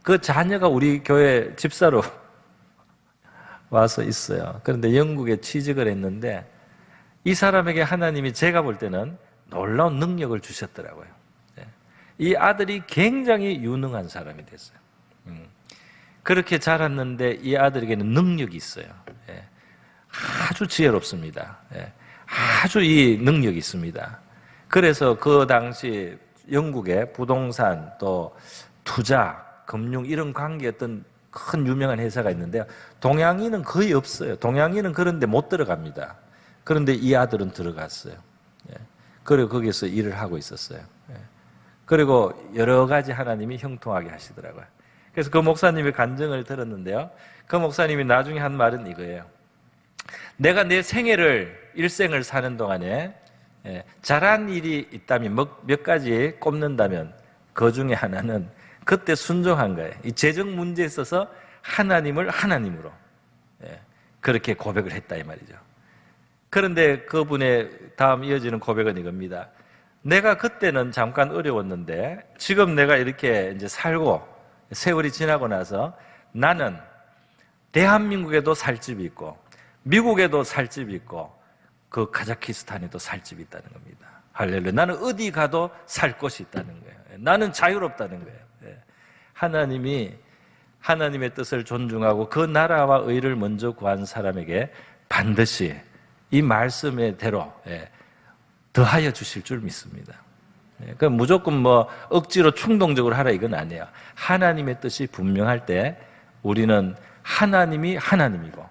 그 자녀가 우리 교회 집사로 와서 있어요. 그런데 영국에 취직을 했는데 이 사람에게 하나님이 제가 볼 때는 놀라운 능력을 주셨더라고요. 이 아들이 굉장히 유능한 사람이 됐어요. 그렇게 자랐는데 이 아들에게는 능력이 있어요. 예. 아주 지혜롭습니다. 예. 아주 이 능력이 있습니다. 그래서 그 당시 영국의 부동산 또 투자, 금융 이런 관계 어떤 큰 유명한 회사가 있는데요. 동양인은 거의 없어요. 동양인은 그런데 못 들어갑니다. 그런데 이 아들은 들어갔어요. 예. 그리고 거기서 일을 하고 있었어요. 예. 그리고 여러 가지 하나님이 형통하게 하시더라고요. 그래서 그 목사님의 간증을 들었는데요. 그 목사님이 나중에 한 말은 이거예요. 내가 내 생애를 일생을 사는 동안에 잘한 일이 있다면 몇 가지 꼽는다면 그 중에 하나는 그때 순종한 거예요. 이 재정 문제에 있어서 하나님을 하나님으로 그렇게 고백을 했다 이 말이죠. 그런데 그분의 다음 이어지는 고백은 이겁니다. 내가 그때는 잠깐 어려웠는데 지금 내가 이렇게 이제 살고 세월이 지나고 나서 나는 대한민국에도 살 집이 있고 미국에도 살 집이 있고 그 카자흐스탄에도 살 집이 있다는 겁니다. 할렐루야. 나는 어디 가도 살 곳이 있다는 거예요. 나는 자유롭다는 거예요. 하나님이 하나님의 뜻을 존중하고 그 나라와 의를 먼저 구한 사람에게 반드시 이 말씀의 대로 더하여 주실 줄 믿습니다. 그 무조건 뭐 억지로 충동적으로 하라 이건 아니에요. 하나님의 뜻이 분명할 때 우리는 하나님이 하나님이고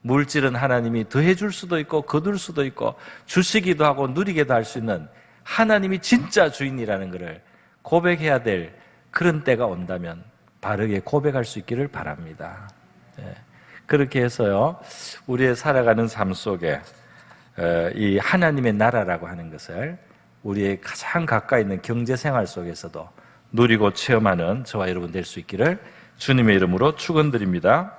물질은 하나님이 더해줄 수도 있고 거둘 수도 있고 주시기도 하고 누리게도 할 수 있는 하나님이 진짜 주인이라는 것을 고백해야 될 그런 때가 온다면 바르게 고백할 수 있기를 바랍니다. 그렇게 해서요 우리의 살아가는 삶 속에 이 하나님의 나라라고 하는 것을 우리의 가장 가까이 있는 경제생활 속에서도 누리고 체험하는 저와 여러분 될 수 있기를 주님의 이름으로 축원드립니다.